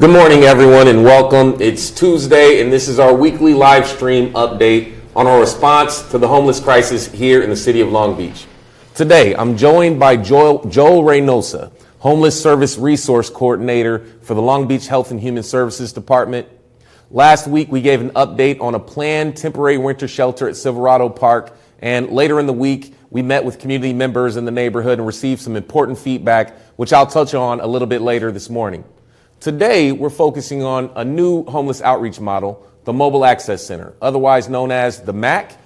Good morning, everyone, and welcome. It's Tuesday, and this is our weekly live stream update on our response to the homeless crisis here in the city of Long Beach. Today, I'm joined by Joel Reynoza, Homeless Service Resource Coordinator for the Long Beach Health and Human Services Department. Last week, we gave an update on a planned temporary winter shelter at Silverado Park, and later in the week, we met with community members in the neighborhood and received some important feedback, which I'll touch on a little bit later this morning. Today, we're focusing on a new homeless outreach model, the Mobile Access Center, otherwise known as the MAC,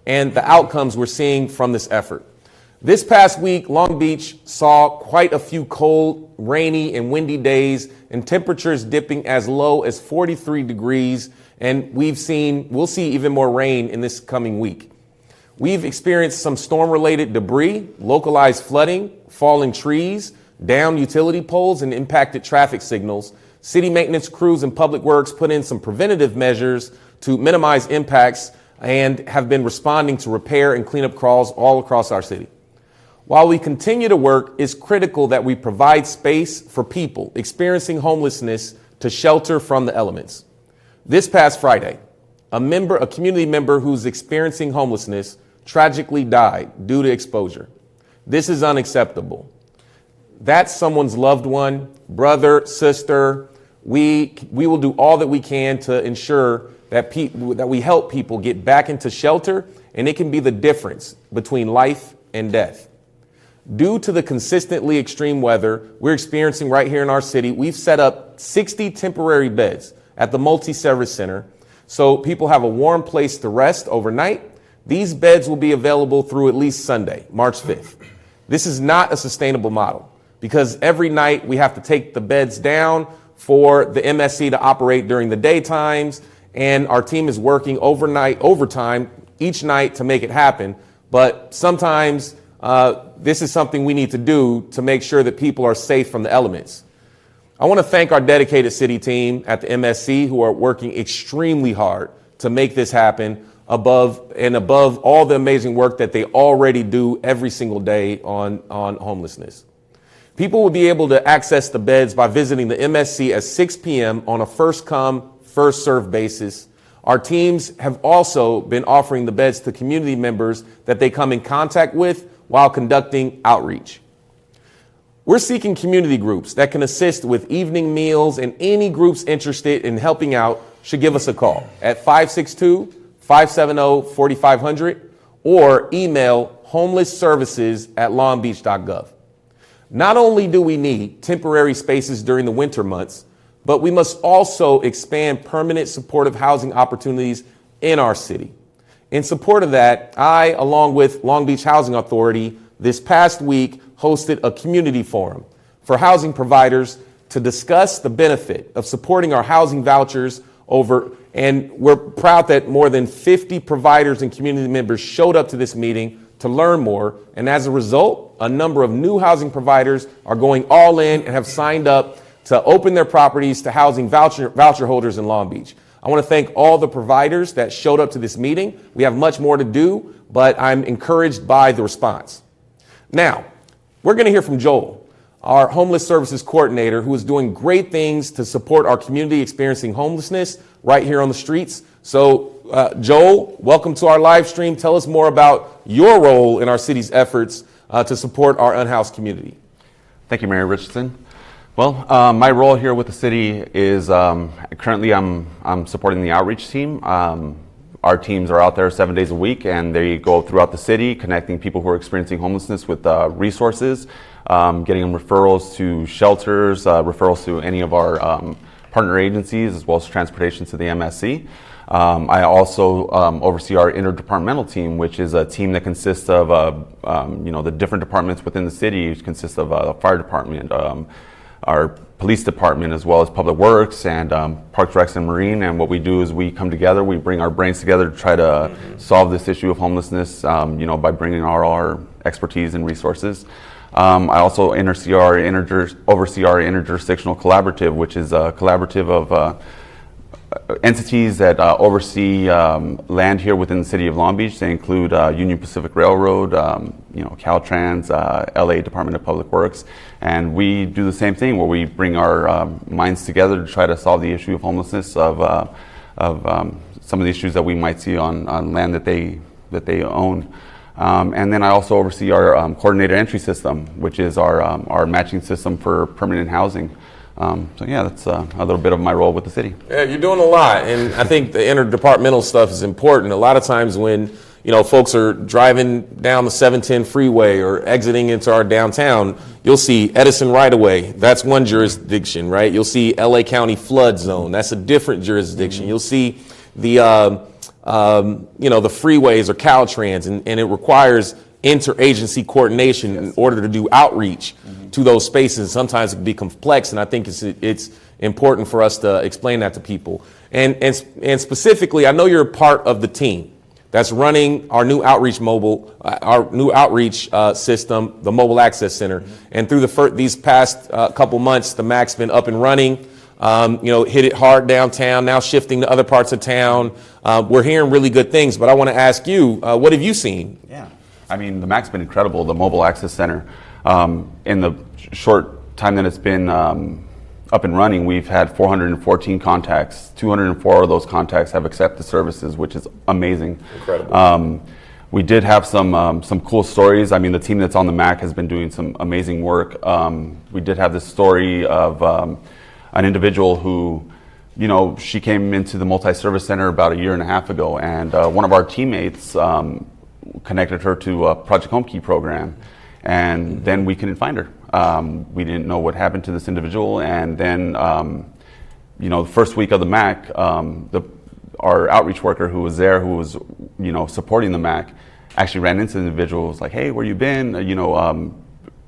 and the outcomes we're seeing from this effort. This past week, Long Beach saw quite a few cold, rainy, and windy days, and temperatures dipping as low as 43 degrees, and we'll see even more rain in this coming week. We've experienced some storm-related debris, localized flooding, falling trees, downed utility poles, and impacted traffic signals. City maintenance crews and public works put in some preventative measures to minimize impacts and have been responding to repair and cleanup calls all across our city. While we continue to work, it's critical that we provide space for people experiencing homelessness to shelter from the elements. This past Friday, a community member who's experiencing homelessness tragically died due to exposure. This is unacceptable. That's someone's loved one, brother, sister. We will do all that we can to ensure that we help people get back into shelter, and it can be the difference between life and death. Due to the consistently extreme weather we're experiencing right here in our city, we've set up 60 temporary beds at the multi-service center so people have a warm place to rest overnight. These beds will be available through at least Sunday, March 5th. This is not a sustainable model, because every night we have to take the beds down for the MSC to operate during the daytimes, and our team is working overtime each night to make it happen. But sometimes this is something we need to do to make sure that people are safe from the elements. I want to thank our dedicated city team at the MSC who are working extremely hard to make this happen above all the amazing work that they already do every single day on homelessness. People will be able to access the beds by visiting the MSC at 6 p.m. on a first-come, first-served basis. Our teams have also been offering the beds to community members that they come in contact with while conducting outreach. We're seeking community groups that can assist with evening meals, and any groups interested in helping out should give us a call at 562-570-4500 or email homelessservices@longbeach.gov. Not only do we need temporary spaces during the winter months, but we must also expand permanent supportive housing opportunities in our city. In support of that, I, along with Long Beach Housing Authority, this past week hosted a community forum for housing providers to discuss the benefit of supporting our housing vouchers and we're proud that more than 50 providers and community members showed up to this meeting to learn more, and as a result, a number of new housing providers are going all in and have signed up to open their properties to housing voucher holders in Long Beach. I want to thank all the providers that showed up to this meeting. We have much more to do, but I'm encouraged by the response. Now, we're going to hear from Joel, our Homeless Services Coordinator, who is doing great things to support our community experiencing homelessness right here on the streets. So, Joel, welcome to our live stream. Tell us more about your role in our city's efforts to support our unhoused community. Thank you, Mayor Richardson. Well, my role here with the city is currently I'm supporting the outreach team. Our teams are out there 7 days a week, and they go throughout the city connecting people who are experiencing homelessness with resources, getting them referrals to shelters, referrals to any of our partner agencies, as well as transportation to the MSC. I also oversee our interdepartmental team, which is a team that consists of the different departments within the city. It consists of the fire department, our police department, as well as public works and parks, recs, and marine. And what we do is we come together, we bring our brains together to try to solve this issue of homelessness, by bringing our expertise and resources. I also oversee our interjurisdictional collaborative, which is a collaborative of entities that oversee land here within the city of Long Beach. They include Union Pacific Railroad, Caltrans, LA Department of Public Works, and we do the same thing where we bring our minds together to try to solve the issue of homelessness, of some of the issues that we might see on land that they own. And then I also oversee our coordinated entry system, which is our matching system for permanent housing. So yeah, that's a little bit of my role with the city. Yeah, you're doing a lot, and I think the interdepartmental stuff is important. A lot of times when folks are driving down the 710 freeway or exiting into our downtown, you'll see Edison right-of-way. That's one jurisdiction, right? You'll see LA County flood zone. That's a different jurisdiction. You'll see the the freeways or Caltrans, and it requires interagency coordination in order to do outreach to those spaces. Sometimes it can be complex, and I think it's important for us to explain that to people. And specifically, I know you're a part of the team that's running our new outreach system, the Mobile Access Center. And through these past couple months, the MAC's been up and running. Hit it hard downtown, now shifting to other parts of town. We're hearing really good things, but I want to ask you, what have you seen? Yeah, I mean, the MAC's been incredible, the Mobile Access Center. In the short time that it's been up and running, we've had 414 contacts. 204 of those contacts have accepted services, which is amazing. Incredible. We did have some cool stories. I mean, the team that's on the MAC has been doing some amazing work. We did have this story of an individual who, she came into the multi-service center about a year and a half ago, and one of our teammates connected her to a Project Home Key program, and then we couldn't find her. We didn't know what happened to this individual, and then, the first week of the MAC, our outreach worker who was there, who was, supporting the MAC, actually ran into the individual, was like, "Hey, where you been?"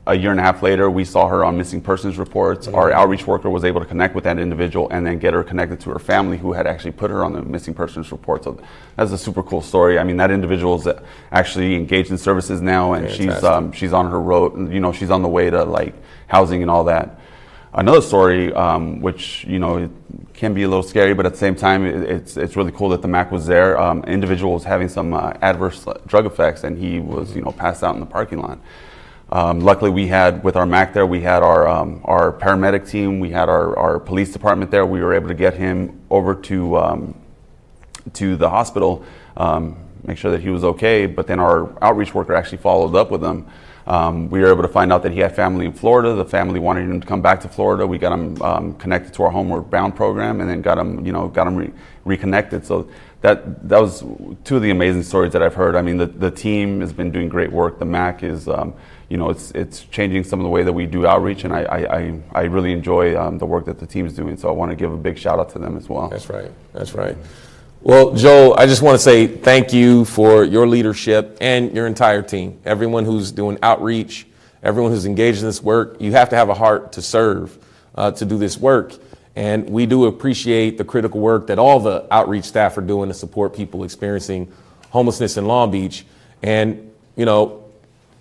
A year and a half later, we saw her on missing persons reports. Our outreach worker was able to connect with that individual and then get her connected to her family, who had actually put her on the missing persons report. So that's a super cool story. I mean, that individual is actually engaged in services now, and she's on her road. She's on the way to housing and all that. Another story, which it can be a little scary, but at the same time, it's really cool that the MAC was there. Individual was having some adverse drug effects, and he was passed out in the parking lot. Luckily, we had, with our MAC there, we had our paramedic team, we had our police department there. We were able to get him over to the hospital, make sure that he was okay. But then our outreach worker actually followed up with him. We were able to find out that he had family in Florida. The family wanted him to come back to Florida. We got him connected to our Homeward Bound program, and then got him reconnected. So that was two of the amazing stories that I've heard. I mean, the team has been doing great work. The MAC is, it's changing some of the way that we do outreach, and I really enjoy the work that the team's doing. So I want to give a big shout out to them as well. That's right. Well, Joel, I just want to say thank you for your leadership and your entire team. Everyone who's doing outreach, everyone who's engaged in this work, you have to have a heart to serve, to do this work. And we do appreciate the critical work that all the outreach staff are doing to support people experiencing homelessness in Long Beach. And,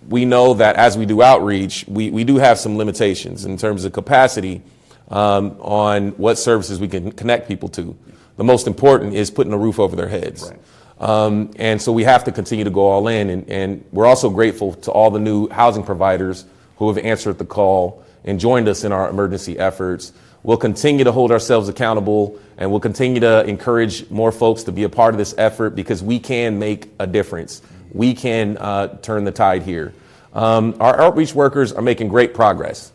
we know that as we do outreach, we do have some limitations in terms of capacity on what services we can connect people to. The most important is putting a roof over their heads. Right. And so we have to continue to go all in. And we're also grateful to all the new housing providers who have answered the call and joined us in our emergency efforts. We'll continue to hold ourselves accountable, and we'll continue to encourage more folks to be a part of this effort, because we can make a difference. We can turn the tide here. Our outreach workers are making great progress,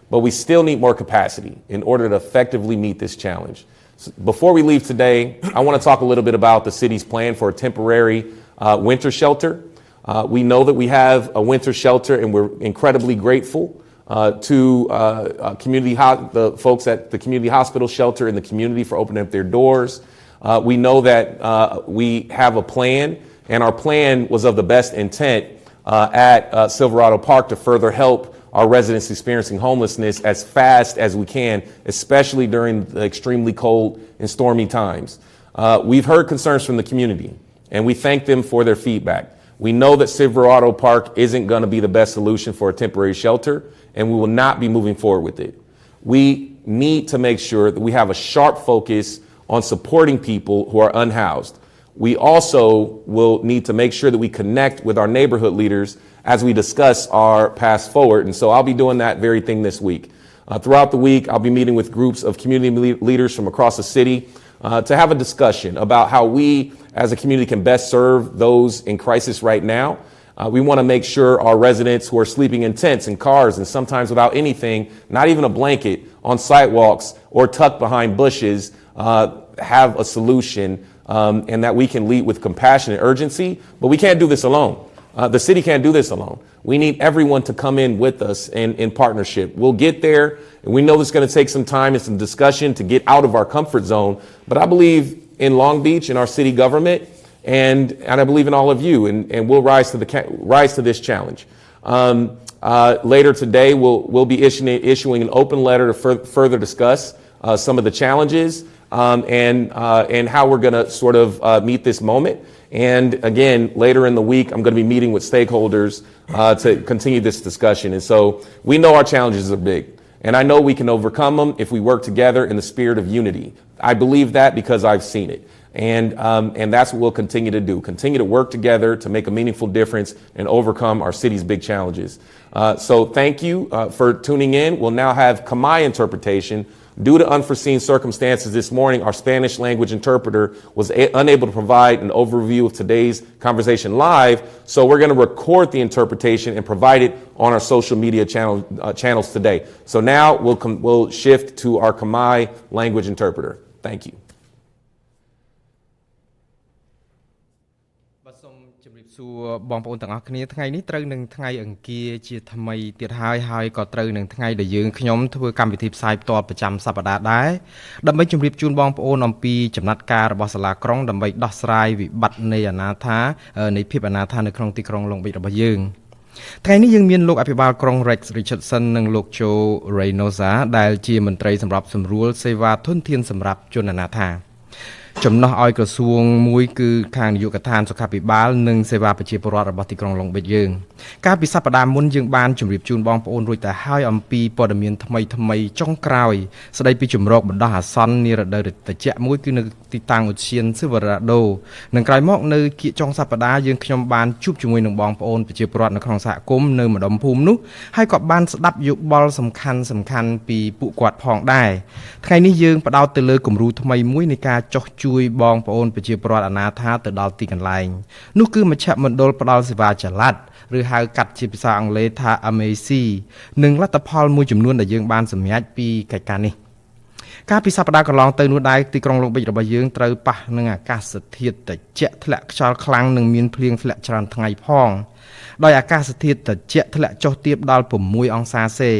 but we still need more capacity in order to effectively meet this challenge. So before we leave today, I want to talk a little bit about the city's plan for a temporary winter shelter. We know that we have a winter shelter, and we're incredibly grateful to the folks at the community hospital shelter in the community for opening up their doors. We know that we have a plan, and our plan was of the best intent at Silverado Park to further help our residents experiencing homelessness as fast as we can, especially during the extremely cold and stormy times. We've heard concerns from the community, and we thank them for their feedback. We know that Silverado Park isn't going to be the best solution for a temporary shelter, and we will not be moving forward with it. We need to make sure that we have a sharp focus on supporting people who are unhoused. We also will need to make sure that we connect with our neighborhood leaders as we discuss our path forward. And so I'll be doing that very thing this week. Throughout the week, I'll be meeting with groups of community leaders from across the city to have a discussion about how we as a community can best serve those in crisis right now. We want to make sure our residents who are sleeping in tents and cars and sometimes without anything, not even a blanket, on sidewalks or tucked behind bushes, have a solution and that we can lead with compassion and urgency. But we can't do this alone. The city can't do this alone. We need everyone to come in with us in partnership. We'll get there, and we know it's going to take some time and some discussion to get out of our comfort zone. But I believe in Long Beach, in our city government, and I believe in all of you, and we'll rise to this challenge. Later today, we'll be issuing an open letter to further discuss some of the challenges and how we're going to sort of meet this moment. And again, later in the week, I'm going to be meeting with stakeholders to continue this discussion. And so we know our challenges are big, and I know we can overcome them if we work together in the spirit of unity. I believe that because I've seen it. And that's what we'll continue to do, continue to work together to make a meaningful difference and overcome our city's big challenges. So thank you for tuning in. We'll now have Khmer interpretation. Due to unforeseen circumstances this morning, our Spanish language interpreter was unable to provide an overview of today's conversation live. So we're going to record the interpretation and provide it on our social media channels today. So now we'll shift to our Khmer language interpreter. Thank you. សួរបងប្អូនទាំងអស់គ្នាថ្ងៃនេះត្រូវនឹងថ្ងៃអង្គារជាថ្មីទៀតហើយក៏ត្រូវនឹងថ្ងៃដែលយើងខ្ញុំធ្វើកម្មវិធីផ្សាយផ្ទាល់ប្រចាំសប្តាហ៍ដែរដើម្បីជម្រាបជូនបងប្អូនអំពីចំណាត់ការរបស់សាលាក្រុងដើម្បីដោះស្រាយវិបត្តិនៃអនាថានៃភាពអនាថានៅក្នុងទីក្រុង Long Beach របស់យើងថ្ងៃនេះយើងមានលោកអភិបាលក្រុង Rex Richardson និងលោក Joel Reynoza ដែលជាមន្ត្រីសម្រាប់សម្រួលសេវាធនធានសម្រាប់ជនអនាថា ចំណោះឲ្យក្រសួងមួយគឺខាងនាយកដ្ឋានសុខាភិបាលនិងសេវាប្រជាពលរដ្ឋរបស់ទីក្រុង Long Beach យើងកាលពីសប្តាហ៍មុនយើងបានជម្រាបជូនបងប្អូនរួចទៅហើយអំពីព័ត៌មានថ្មីចុងក្រោយស្ដីពីជំរកបណ្ដោះអាសន្ននារដូវត្រជាក់មួយគឺនៅទីតាំងឧទ្យាន Silverado និងក្រោយមកនៅគៀកចុងសប្តាហ៍យើងខ្ញុំបានជួបជាមួយនឹងបងប្អូនប្រជាពលរដ្ឋនៅក្នុងសហគមន៍នៅម្ដុំភូមិនោះហើយក៏បានស្ដាប់យោបល់សំខាន់ពីពួកគាត់ផងដែរថ្ងៃនេះយើងផ្ដោតទៅលើគំរូថ្មីមួយនៃការចុះជួយបងប្អូនប្រជាពលរដ្ឋអនាថាទៅដល់ទីកន្លែងនោះគឺមជ្ឈមណ្ឌលផ្ដល់សេវាចល័តឬហៅកាត់ជាភាសាអង់គ្លេសថា MAC និងលទ្ធផលមួយចំនួនដែលយើងបានសម្រេចពីកិច្ចការនេះកាលពីសប្តាហ៍កន្លងទៅនោះដែរទីក្រុង Long Beach របស់យើងត្រូវប៉ះនឹងអាកាសធាតុត្រជាក់ធ្លាក់ខ្យល់ខ្លាំងនិងមានភ្លៀងធ្លាក់ច្រើនថ្ងៃផងដោយអាកាសធាតុត្រជាក់ធ្លាក់ចុះទាបដល់ 6 អង្សាសេ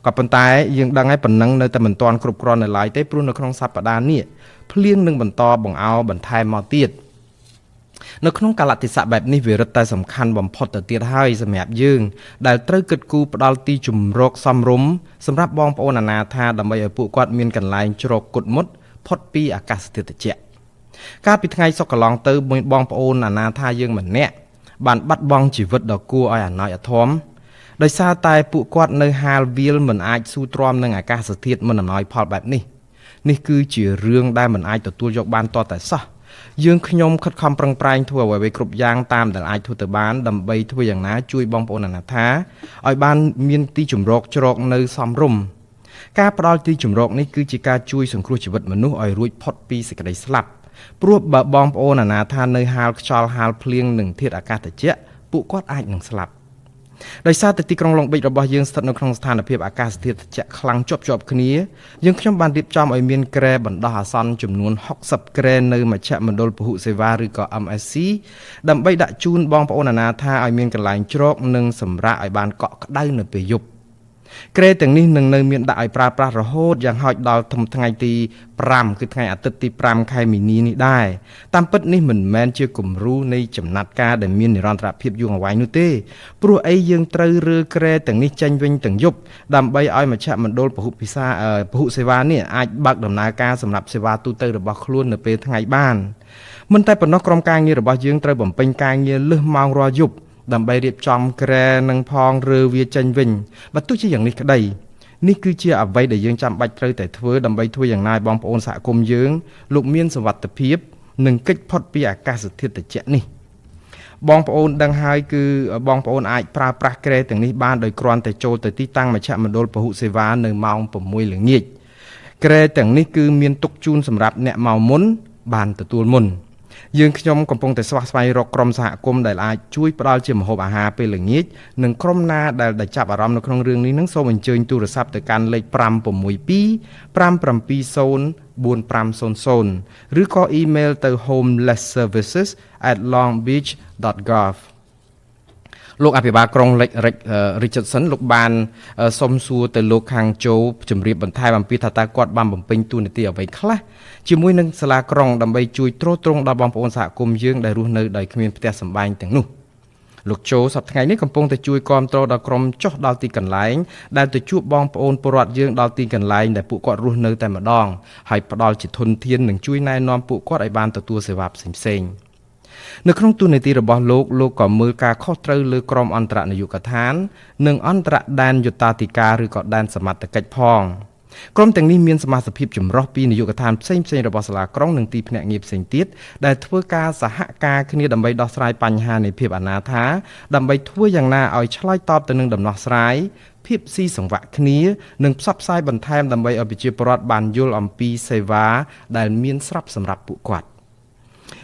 ក៏ប៉ុន្តែយើងដឹងហើយប៉ុណ្ណឹងនៅតែមិនទាន់គ្រប់គ្រាន់នៅឡើយទេព្រោះនៅក្នុងសប្តាហ៍នេះភ្លៀងនឹងបន្តបង្អោបន្ថែមមកទៀតនៅក្នុងកាលៈទេសៈបែបនេះវារឹតតែសំខាន់បំផុតទៅទៀតហើយសម្រាប់យើងដែលត្រូវគិតគូរផ្ដល់ទីជម្រកសមរម្យសម្រាប់បងប្អូនអនាថាដើម្បីឲ្យពួកគាត់មានកន្លែងជ្រកគត់មុតផុតពីអាកាសធាតុត្រជាក់កាលពីថ្ងៃសុក្រកន្លងទៅបងប្អូនអនាថាយើងម្នាក់បានបាត់បង់ជីវិតដ៏គួរឲ្យអាណោចអាធមដោយសារតែពួកគាត់នៅហាលវាលមិនអាចស៊ូទ្រាំនឹងអាកាសធាតុមិនអំណោយផលបែបនេះនេះគឺជារឿងដែលមិនអាចទទួលយកបានតតែសោះយើងខ្ញុំខិតខំប្រឹងប្រែងធ្វើអ្វីៗគ្រប់យ៉ាងតាមដែលអាចធ្វើទៅបានដើម្បីធ្វើយ៉ាងណាជួយបងប្អូនអនាថាឲ្យបានមានទីជម្រកជ្រកនៅសមរម្យការផ្ដល់ទីជម្រកនេះគឺជាការជួយសង្គ្រោះជីវិតមនុស្សឲ្យរួចផុតពីសេចក្តីស្លាប់ព្រោះបើបងប្អូនអនាថានៅហាលខ្យល់ហាលភ្លៀងនិងធាតុអាកាសត្រជាក់ពួកគាត់អាចនឹងស្លាប់ដោយសារតែទីក្រុង Long Beach របស់យើងស្ថិតនៅក្នុងស្ថានភាពអាកាសធាតុត្រជាក់ខ្លាំងជាប់គ្នាយើងខ្ញុំបានរៀបចំឲ្យមានគ្រែបណ្ដោះអាសន្នចំនួន60គ្រែនៅមជ្ឈមណ្ឌលពហុសេវាឬក៏ MSC ដើម្បីដាក់ជូនបងប្អូនអនាថាឲ្យមានកន្លែងជ្រកនិងសម្រាកឲ្យបានកក់ក្ដៅនៅពេលយប់គ្រែទាំងនេះនឹងនៅមានដាក់ឲ្យប្រើប្រាស់រហូតយ៉ាងហោចដល់ថ្ងៃទី5គឺថ្ងៃអាទិត្យទី5ខែមីនានេះដែរតាមពិតនេះមិនមែនជាគំរូនៃចំណាត់ការដែលមាននិរន្តរភាពយូរអង្វែងនោះទេព្រោះអីយើងត្រូវរើគ្រែទាំងនេះចេញវិញទាំងយប់ដើម្បីឲ្យមជ្ឈមណ្ឌលពហុសេវានេះអាចបើកដំណើរការសម្រាប់សេវាទូទៅរបស់ខ្លួននៅពេលថ្ងៃបានមិនតែប៉ុណ្ណោះក្រុមការងាររបស់យើងត្រូវបំពេញការងារលើសម៉ោងរាល់យប់ដើម្បីរៀបចំគ្រែនិងផងរើវាចេញវិញបើទោះជាយ៉ាងនេះក្តី នេះគឺជាអ្វីដែលយើងចាំបាច់ត្រូវតែធ្វើដើម្បីធ្វើយ៉ាងណាឲ្យបងប្អូនសហគមន៍យើងលោកមានសុវត្ថិភាពនិងកិច្ចផុតពីអាកាសធាតុត្រជាក់នេះបងប្អូនដឹងហើយគឺបងប្អូនអាចប្រើប្រាស់ក្រែទាំងនេះបានដោយគ្រាន់តែចូលទៅទីតាំងមជ្ឈមណ្ឌលពហុសេវានៅម៉ោង 6 ល្ងាចក្រែទាំងនេះគឺមានទុកជូនសម្រាប់អ្នកមកមុនបានទទួលមុនយើងខ្ញុំកំពុងតែស្វះស្វែងរកក្រុមសហគមន៍ដែលអាចជួយផ្ដល់ជាម្ហូបអាហារពេលល្ងាចនិងក្រុមណាដែលចាប់អារម្មណ៍នៅក្នុងរឿងនេះនឹងសូមអញ្ជើញទូរស័ព្ទទៅកាន់លេខ 562 570 4500 ឬក៏អ៊ីមែលទៅ homelessservices@longbeach.gov លោកអភិបាលក្រុង Richardson លោកបានសុំសួរទៅលោកខាងជោជំរាបបន្ថែមអំពីថាតើគាត់បានបំពេញតួនាទីអ្វីខ្លះជាមួយនឹងសាលាក្រុងដើម្បីជួយទ្រទ្រង់ដល់បងប្អូនសហគមន៍យើងដែលរស់នៅដោយគ្មានផ្ទះសម្បែងទាំងនោះលោកជោសប្តាហ៍ថ្ងៃនេះកំពុងតែជួយគាំទ្រដល់ក្រុមចុះដល់ទីកន្លែងដែលទៅជួបបងប្អូនពលរដ្ឋយើងដល់ទីកន្លែងដែលពួកគាត់រស់នៅតែម្ដងហើយផ្ដល់ជាធនធាននិងជួយណែនាំពួកគាត់ឲ្យបានទទួលសេវាផ្សេងៗនៅក្នុងទូនាទីរបស់លោកក៏មើលការខុសត្រូវលើក្រមអន្តរនយោបាយកដ្ឋាននិងអន្តរដែនយុត្តាធិការឬក៏ដែនសមត្ថកិច្ចផងក្រុមទាំងនេះមានសមាជិកភាពចម្រុះពីនយោបាយកដ្ឋានផ្សេងៗរបស់សាលាក្រុងនិងទីភ្នាក់ងារផ្សេងទៀតដែលធ្វើការសហការគ្នាដើម្បីដោះស្រាយបញ្ហានៃភាពអនាថាដើម្បីធ្វើយ៉ាងណាឲ្យឆ្លើយតបទៅនឹងដំណោះស្រាយភាពស៊ីសង្វាក់គ្នានិងផ្សព្វផ្សាយបន្ថែមដើម្បីឲ្យប្រជាពលរដ្ឋបានយល់អំពីសេវាដែលមានស្រាប់សម្រាប់ពួកគាត់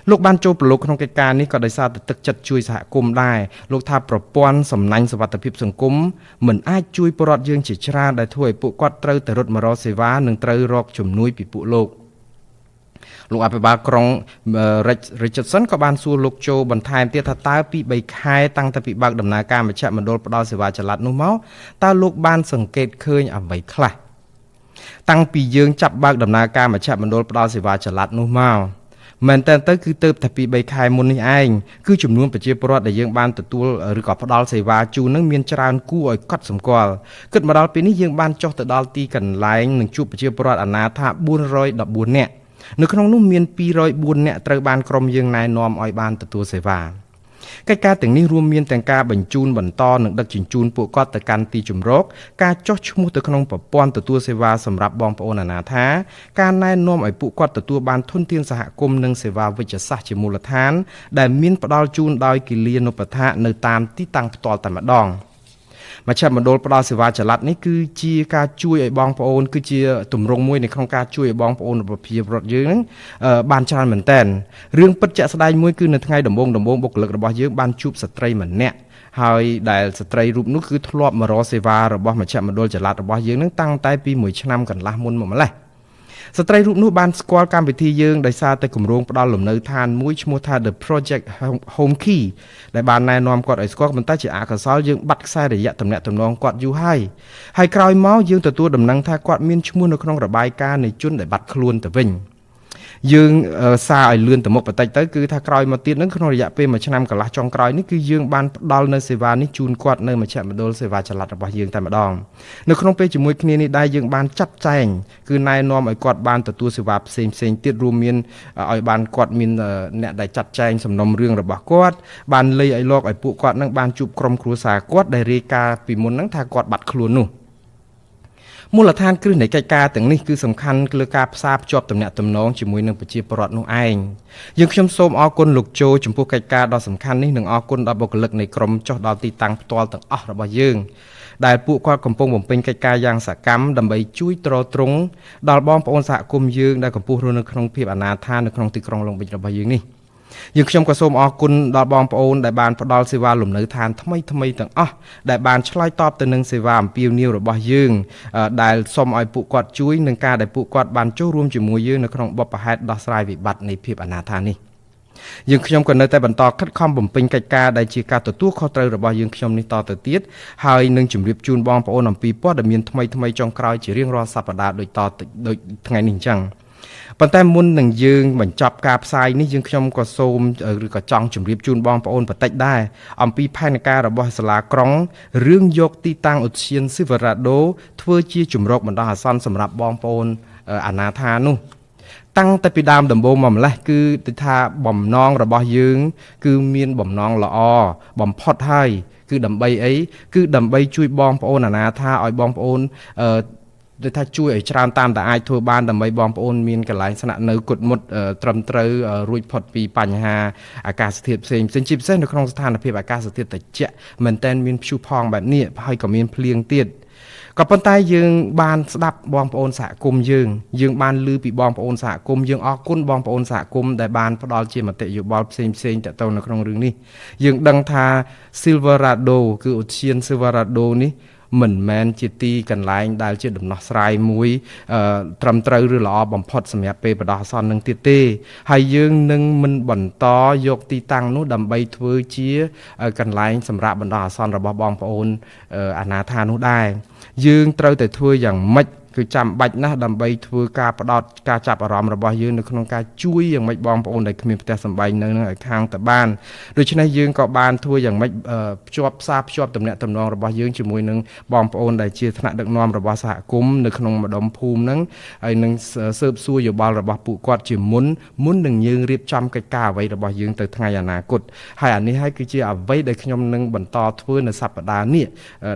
លោកបានចូលប្រឡូកក្នុងកិច្ចការនេះក៏ដោយសារតែទឹកចិត្តជួយសហគមន៍ដែរលោកថាប្រព័ន្ធសំណាញ់សុវត្ថិភាពសង្គមមិនអាចជួយពលរដ្ឋយើងជាច្រើនដែលធ្វើឲ្យពួកគាត់ត្រូវតែរត់មករកសេវានិងត្រូវរកជំនួយពីពួកលោកអភិបាលក្រុង Richardson ក៏បានសួរលោកជោបន្ថែមទៀតថាតើពី3ខែតាំងពីបើកដំណើរការមជ្ឈមណ្ឌលផ្ដល់សេវាចល័តនោះមកតើលោកបានសង្កេតឃើញអ្វីខ្លះតាំងពីយើងចាប់បើកដំណើរការមជ្ឈមណ្ឌលផ្ដល់សេវាចល័តនោះមកមែនតើគឺទៅតែពី3ខែមុននេះឯងគឺចំនួនប្រជាពលរដ្ឋដែលយើងបានទទួលឬក៏ផ្ដល់សេវាជូននឹងមានច្រើនគួរឲ្យកត់សម្គាល់គិតមកដល់ពេលនេះយើងបានចុះទៅដល់ទីកន្លែងនិងជួបប្រជាពលរដ្ឋអនាថា414នាក់នៅក្នុងនោះមាន204នាក់ត្រូវបានក្រុមយើងណែនាំឲ្យបានទទួលសេវាកិច្ចការទាំងនេះរួមមានទាំងការបញ្ជូនបន្តនិងដឹកជញ្ជូនពួកគាត់ទៅកាន់ទីជម្រកការចុះឈ្មោះទៅក្នុងប្រព័ន្ធទទួលសេវាសម្រាប់បងប្អូនអនាថាការណែនាំឲ្យពួកគាត់ទទួលបានធនធានសហគមន៍និងសេវាវិជ្ជសាស្ត្រជាមូលដ្ឋានដែលមានផ្ដល់ជូនដោយគិលានុបដ្ឋាកនៅតាមទីតាំងផ្ទាល់តែម្ដងមជ្ឈមណ្ឌលផ្ដល់សេវាចល័តនេះគឺជាការជួយឲ្យបងប្អូនគឺជាទម្រង់មួយនៅក្នុងការជួយឲ្យបងប្អូនប្រជាពលរដ្ឋយើងបានច្រើនមែនទែនរឿងពិតជាក់ស្ដែងមួយគឺនៅថ្ងៃដំបូងបុគ្គលិករបស់យើងបានជួបស្ត្រីម្នាក់ហើយដែលស្ត្រីរូបនោះគឺធ្លាប់មករកសេវារបស់មជ្ឈមណ្ឌលចល័តរបស់យើងនឹងតាំងតែពី1ឆ្នាំកន្លះមុនមកម្លេះស្ត្រីរូបនោះបានស្គាល់កម្មវិធីយើងដោយសារតែគម្រោងផ្ដល់លំនៅឋានមួយឈ្មោះថា The Project Home Key ដែលបានណែនាំគាត់ឲ្យស្គាល់ប៉ុន្តែជាអកុសលយើងបាត់ខ្សែរយៈទំនាក់ទំនងគាត់យូរហើយក្រោយមកយើងទទួលដំណឹងថាគាត់មានឈ្មោះនៅក្នុងរបាយការណ៍នៃជនដែលបាត់ខ្លួនទៅវិញយើងសារឲ្យលឿនទៅមុខបន្តិចទៅគឺថាក្រោយមកទៀតនឹងក្នុងរយៈពេល1ឆ្នាំកន្លះចុងក្រោយនេះគឺយើងបានផ្ដល់នៅសេវានេះជូនគាត់នៅមជ្ឈមណ្ឌលសេវាចល័តរបស់យើងតែម្ដងនៅក្នុងពេលជាមួយគ្នានេះដែរយើងបានចាត់ចែងគឺណែនាំឲ្យគាត់បានទទួលសេវាផ្សេងទៀតរួមមានឲ្យបានគាត់មានអ្នកដែលចាត់ចែងសំណុំរឿងរបស់គាត់បានលៃឲ្យលោកឲ្យពួកគាត់នឹងបានជួបក្រុមគ្រួសារគាត់ដែលរាយការណ៍ពីមុនហ្នឹងថាគាត់បាត់ខ្លួននោះមូលដ្ឋានគ្រឹះនៃកិច្ចការទាំងនេះគឺសំខាន់លើការផ្សារភ្ជាប់ទំនាក់ទំនងជាមួយនឹងប្រជាពលរដ្ឋនោះឯងយើងខ្ញុំសូមអរគុណលោកជោចំពោះកិច្ចការដ៏សំខាន់នេះនិងអរគុណដល់បុគ្គលិកនៃក្រុមចុះដល់ទីតាំងផ្ទាល់ទាំងអស់របស់យើងដែលពួកគាត់កំពុងបំពេញកិច្ចការយ៉ាងសកម្មដើម្បីជួយទ្រទ្រង់ដល់បងប្អូនសហគមន៍យើងដែលកំពុងរស់នៅក្នុងភាពអនាថានៅក្នុងទីក្រុងឡុងប៊ីចរបស់យើងនេះយើងខ្ញុំក៏សូមអរគុណដល់បងប្អូនដែលបានផ្ដល់សេវាលំនៅឋានថ្មីទាំងអស់ដែលបានឆ្លើយតបទៅនឹងសេវាអំពាវនាវរបស់យើងដែលសូមឲ្យពួកគាត់ជួយនឹងការដែលពួកគាត់បានចូលរួមជាមួយយើងនៅក្នុងបបផែនដោះស្រាយវិបត្តិនៃភាពអនាថានេះយើងខ្ញុំក៏នៅតែបន្តខិតខំបំពេញកិច្ចការដែលជាការទទួលខុសត្រូវរបស់យើងខ្ញុំនេះតទៅទៀតហើយនឹងជម្រាបជូនបងប្អូនអំពីព័ត៌មានថ្មីចុងក្រោយជារៀងរាល់សប្តាហ៍ដូចថ្ងៃនេះអញ្ចឹងប៉ុន្តែមុននឹងយើងបញ្ចប់ការផ្សាយនេះយើងខ្ញុំក៏សូមឬក៏ចង់ជម្រាបជូនបងប្អូនបន្តិចដែរអំពីផែនការរបស់សាលាក្រុងរឿងយកទីតាំងឧទ្យានស៊ីវរ៉ាដូធ្វើជាជំរកបណ្ដោះអាសន្នសម្រាប់បងប្អូនអនាថានោះតាំងតែពីដើមដំបូងមកម្លេះគឺថាបំណងរបស់យើងគឺមានបំណងល្អបំផុតហើយ គឺដើម្បីអីគឺដើម្បីជួយបងប្អូនអាណាថាឲ្យបងប្អូនដូចថាជួយឲ្យច្រើនតាមតែអាចធ្វើបានដើម្បីបងប្អូនមានកន្លែងស្នាក់នៅគុតមុតត្រឹមត្រូវរួចផុតពីបញ្ហាអាកាសធាតុផ្សេងជាពិសេសនៅក្នុងស្ថានភាពអាកាសធាតុត្រជាក់មែនតែនមានព្យុះផងបែបនេះហើយក៏មានភ្លៀងទៀតក៏ប៉ុន្តែយើងបានស្ដាប់បងប្អូនសហគមន៍យើងបានឮពីបងប្អូនសហគមន៍យើងអរគុណបងប្អូនសហគមន៍ដែលបានផ្ដល់ជាមតិយោបល់ផ្សេងៗទៅនៅក្នុងរឿងនេះយើងដឹងថា Silverado គឺឧទ្យាន Silverado នេះមិនមែនជាទីកន្លែងដែលជាដំណោះស្រាយមួយត្រឹមត្រូវឬល្អបំផុតសម្រាប់ពេលបដោះអាសន្ននឹងទៀតទេហើយយើងនឹងមិនបន្តយកទីតាំងនោះដើម្បីធ្វើជាកន្លែងសម្រាប់បណ្ដោះអាសន្នរបស់បងប្អូនអាណាថានោះដែរយើងត្រូវតែធ្វើយ៉ាងម៉េចគឺចាំបាច់ណាស់ដើម្បីធ្វើការផ្ដោតការចាប់អារម្មណ៍របស់យើងនៅក្នុងការជួយយ៉ាងម៉េចបងប្អូនដែលគ្មានផ្ទះសម្បែងនៅនឹងឲ្យខាងទៅបានដូច្នេះយើងក៏បានធ្វើយ៉ាងម៉េចភ្ជាប់ទំនាក់ទំនងរបស់យើងជាមួយនឹងបងប្អូនដែលជាថ្នាក់ដឹកនាំរបស់សហគមន៍នៅក្នុងម្ដុំភូមិហ្នឹងហើយនឹងស៊ើបសួរយោបល់របស់ពួកគាត់ជាមុននឹងយើងរៀបចំកិច្ចការអ្វីរបស់យើងទៅថ្ងៃអនាគតហើយអានេះហើយគឺជាអ្វីដែលខ្ញុំនឹងបន្តធ្វើនៅសប្តាហ៍នេះ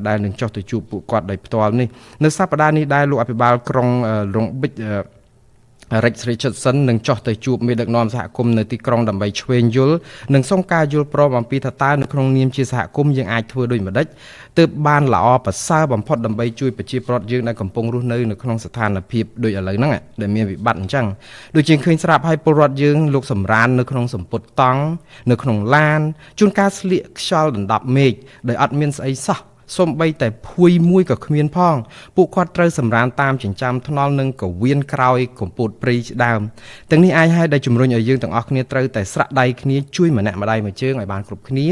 ដែលនឹងចុះទៅជួបពួកគាត់ដោយផ្ទាល់នេះនៅសប្តាហ៍នេះដែរលោកអភិបាលក្រុងរងបិចRichardson នឹងចុះទៅជួបមេដឹកនាំសហគមន៍នៅទីក្រុងដើម្បីឆ្វេងយល់និងសុំការយល់ព្រមអំពីថាតើនៅក្នុងនាមជាសហគមន៍យើងអាចធ្វើដូចម្តេចទើបបានល្អប្រសើរបំផុតដើម្បីជួយប្រជាពលរដ្ឋយើងដែលកំពុងរស់នៅក្នុងស្ថានភាពដូចឥឡូវហ្នឹងដែលមានវិបត្តិអញ្ចឹងដូចជាឃើញស្រាប់ឲ្យពលរដ្ឋយើងលោកសម្រាននៅក្នុងសម្ពុតតង់នៅក្នុងឡានជួនកាលស្លៀកខ្យល់ដណ្ដប់មេឃដោយអត់មានស្អីសោះសូម្បីតែភួយមួយក៏គ្មានផងពួកគាត់ត្រូវសម្រានតាមចិញ្ចើមថ្នល់និងកវៀនក្រោយកំពូតព្រៃជាដើមទាំងនេះអាចឲ្យដែលជំរុញឲ្យយើងទាំងអស់គ្នាត្រូវតែស្រាក់ដៃគ្នាជួយម្នាក់ម្ដាយមួយជើងឲ្យបានគ្រប់គ្នា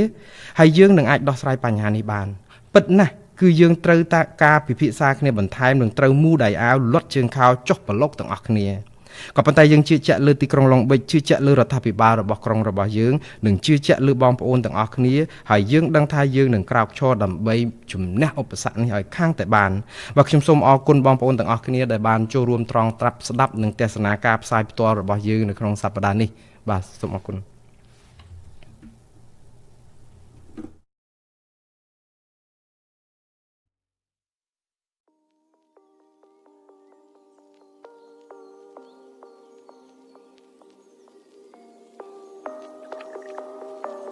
ហើយយើងនឹងអាចដោះស្រាយបញ្ហានេះបានពិតណាស់គឺយើងត្រូវតែការពិភាក្សាគ្នាបន្ថែមនឹងត្រូវមូដៃអាវលត់ជើងខោចុះប្រឡុកទាំងអស់គ្នាក៏ប៉ុន្តែយើងជឿជាក់លើទីក្រុងឡុងបិចជឿជាក់លើរដ្ឋាភិបាលរបស់ក្រុងរបស់យើងនិងជឿជាក់លើបងប្អូនទាំងអស់គ្នាហើយយើងដឹងថាយើងនឹងក្រោកឈរដើម្បីជំនះឧបសគ្គនេះឲ្យខាងតែបានបាទខ្ញុំសូមអរគុណបងប្អូនទាំងអស់គ្នាដែលបានចូលរួមត្រង់ត្រាប់ស្ដាប់និងទស្សនាការផ្សាយផ្ទាល់របស់យើងនៅក្នុងសប្តាហ៍នេះបាទសូមអរគុណ